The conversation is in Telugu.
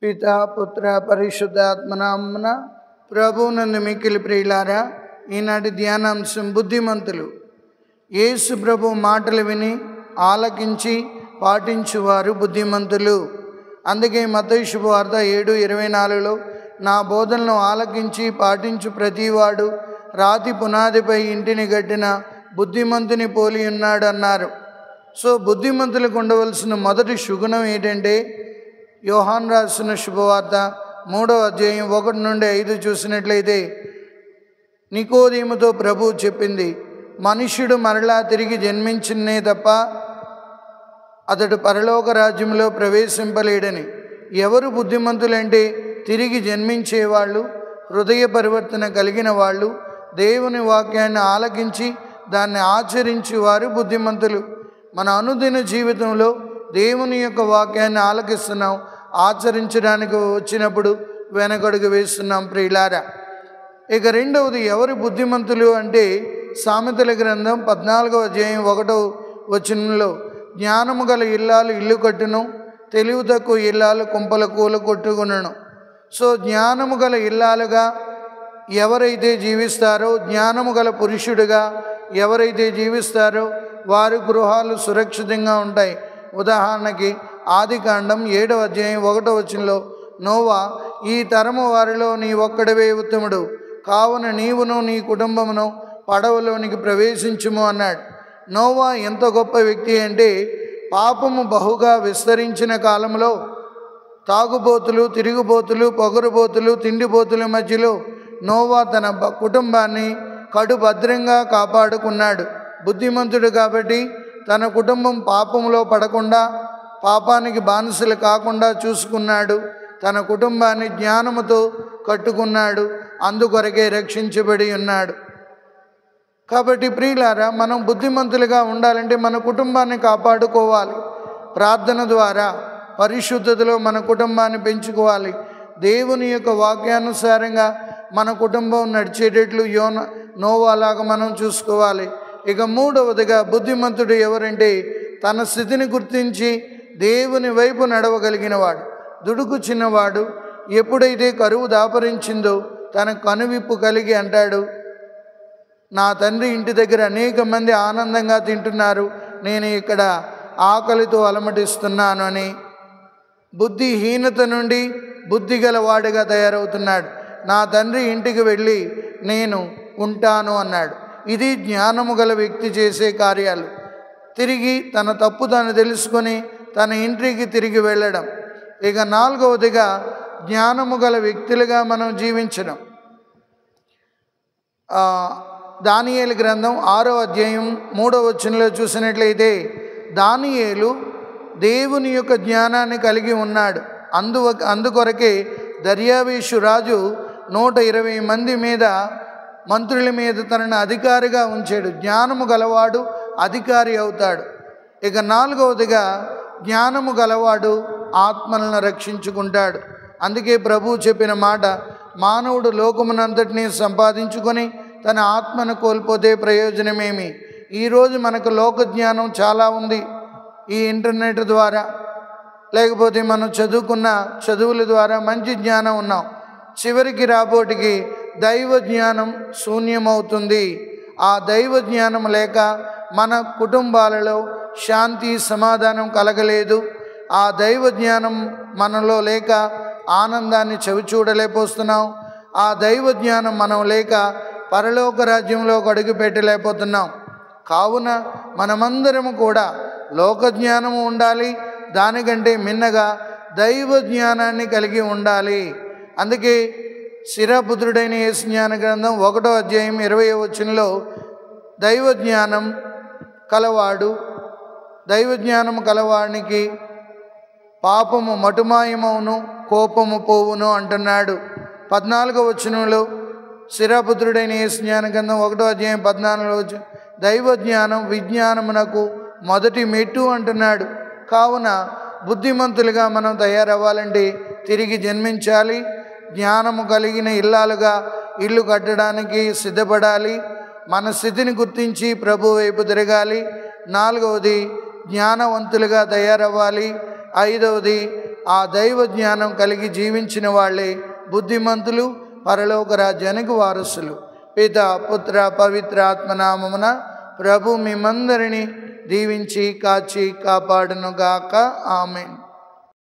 పితా పుత్ర పరిశుద్ధాత్మనామమున ప్రభువునందు మిక్కిలి ప్రియులారా, ఈనాటి ధ్యానాంశం బుద్ధిమంతులు. యేసు ప్రభు మాటలు విని ఆలకించి పాటించువారు బుద్ధిమంతులు. అందుకే మత్తయి శుభవార్త 7:24లో నా బోధనను ఆలకించి పాటించు ప్రతివాడు రాతి పునాదిపై ఇంటిని కట్టిన బుద్ధిమంతుని పోలి ఉన్నాడు అన్నారు. సో బుద్ధిమంతులకు ఉండవలసిన మొదటి సుగుణం ఏంటంటే, యోహాను రాసిన శుభవార్త 3:1-5 చూసినట్లయితే నికోదేముతో ప్రభువు చెప్పింది, మనుష్యుడు మరలా తిరిగి జన్మించినే తప్ప అతడు పరలోక రాజ్యంలో ప్రవేశింపలేడని. ఎవరు బుద్ధిమంతులంటే తిరిగి జన్మించేవాళ్ళు, హృదయ పరివర్తన కలిగిన వాళ్ళు, దేవుని వాక్యాన్ని ఆలకించి దాన్ని ఆచరించేవారు బుద్ధిమంతులు. మన అనుదిన జీవితంలో దేవుని యొక్క వాక్యాన్ని ఆలకిస్తున్నాం, ఆచరించడానికి వచ్చినప్పుడు వెనకడుగు వేస్తున్నాం ప్రియులారా. ఇక రెండవది ఎవరు బుద్ధిమంతులు అంటే, సామెతల గ్రంథం 14:1 జ్ఞానము గల ఇల్లాలు ఇల్లు కట్టును, తెలివి తక్కువ ఇల్లాలు కుంపల కూల కొట్టుకును. సో జ్ఞానము గల ఇల్లాలుగా ఎవరైతే జీవిస్తారో, జ్ఞానము గల పురుషుడిగా ఎవరైతే జీవిస్తారో వారి గృహాలు సురక్షితంగా ఉంటాయి. ఉదాహరణకి ఆదికాండం 7:1 నోవా, ఈ తరము వారిలో నీ ఒక్కడివే ఉత్తముడు, కావున నీవును నీ కుటుంబమును పడవలోనికి ప్రవేశించుము అన్నాడు. నోవా ఎంత గొప్ప వ్యక్తి అంటే, పాపము బహుగా విస్తరించిన కాలంలో తాగుబోతులు, తిరుగుబోతులు, పొగరుబోతులు, తిండిబోతుల మధ్యలో నోవా తన కుటుంబాన్ని కడుభద్రంగా కాపాడుకున్నాడు. బుద్ధిమంతుడు కాబట్టి తన కుటుంబం పాపంలో పడకుండా, పాపానికి బానిసలు కాకుండా చూసుకున్నాడు. తన కుటుంబాన్ని జ్ఞానముతో కట్టుకున్నాడు, అందుకొరకే రక్షించబడి ఉన్నాడు. కాబట్టి ప్రియులారా, మనం బుద్ధిమంతులుగా ఉండాలంటే మన కుటుంబాన్ని కాపాడుకోవాలి. ప్రార్థన ద్వారా పరిశుద్ధతలో మన కుటుంబాన్ని పెంచుకోవాలి. దేవుని యొక్క వాక్యానుసారంగా మన కుటుంబం నడిచేటట్లు నోవాలాగా మనం చూసుకోవాలి. ఇక మూడవదిగా బుద్ధిమంతుడు ఎవరంటే, తన స్థితిని గుర్తించి దేవుని వైపు నడవగలిగినవాడు. దుడుకు చిన్నవాడు ఎప్పుడైతే కరువు దాపరించిందో తన కనువిప్పు కలిగి అంటాడు, నా తండ్రి ఇంటి దగ్గర అనేక మంది ఆనందంగా తింటున్నారు, నేను ఇక్కడ ఆకలితో అలమటిస్తున్నాను అని బుద్ధిహీనత నుండి బుద్ధిగలవాడిగా తయారవుతున్నాడు. నా తండ్రి ఇంటికి వెళ్ళి నేను ఉంటాను అన్నాడు. ఇది జ్ఞానము గల వ్యక్తి చేసే కార్యాలు. తిరిగి తన తప్పు తాను తెలుసుకొని తన ఇంటికి తిరిగి వెళ్ళడం. ఇక నాలుగవదిగా జ్ఞానము గల వ్యక్తులుగా మనం జీవించడం. దానియేలు గ్రంథం 6:3 చూసినట్లయితే, దానియేలు దేవుని యొక్క జ్ఞానాన్ని కలిగి ఉన్నాడు. అందుకొరకే దర్యావేషు రాజు 120 మంది మీద, మంత్రుల మీద తనను అధికారిగా ఉంచాడు. జ్ఞానము గలవాడు అధికారి అవుతాడు. ఇక నాలుగవదిగా జ్ఞానము గలవాడు ఆత్మలను రక్షించుకుంటాడు. అందుకే ప్రభువు చెప్పిన మాట, మానవుడు లోకమునంతటినీ సంపాదించుకొని తన ఆత్మను కోల్పోతే ప్రయోజనమేమి. ఈరోజు మనకు లోక జ్ఞానం చాలా ఉంది. ఈ ఇంటర్నెట్ ద్వారా, లేకపోతే మనం చదువుకున్న చదువుల ద్వారా మంచి జ్ఞానం ఉన్నాం. చివరికి రాబోటికి దైవ జ్ఞానం శూన్యమవుతుంది. ఆ దైవ జ్ఞానం లేక మన కుటుంబాలలో శాంతి సమాధానం కలగలేదు. ఆ దైవ జ్ఞానం మనలో లేక ఆనందాన్ని చవిచూడలేకపోతున్నాం. ఆ దైవ జ్ఞానం మనం లేక పరలోక రాజ్యంలో అడుగు పెట్టలేకపోతున్నాం. కావున మనమందరము కూడా లోక జ్ఞానము ఉండాలి, దానికంటే మిన్నగా దైవ జ్ఞానాన్ని కలిగి ఉండాలి. అందుకే శిరపుత్రుడైన యేసు జ్ఞాన గ్రంథం 1:20 దైవ జ్ఞానం కలవానికి పాపము మటుమాయమవును, కోపము పోవును అంటున్నాడు. 14 శిరపుత్రుడైన యేసు జ్ఞాన గ్రంథం 1:14 దైవ జ్ఞానం విజ్ఞానమునకు మొదటి మెట్టు అంటున్నాడు. కావున బుద్ధిమంతులుగా మనం తయారవ్వాలంటే తిరిగి జన్మించాలి, జ్ఞానము కలిగిన ఇల్లాలుగా ఇల్లు కట్టడానికి సిద్ధపడాలి, మన స్థితిని గుర్తించి ప్రభు వైపు తిరగాలి. నాలుగవది జ్ఞానవంతులుగా తయారవ్వాలి. ఐదవది ఆ దైవ జ్ఞానం కలిగి జీవించిన వాళ్ళే బుద్ధిమంతులు, పరలోక రాజ్యానికి వారసులు. పిత పుత్ర పవిత్ర ఆత్మనామమున ప్రభు మిమ్మందరినీ దీవించి కాచి కాపాడునుగాక. ఆమేన్.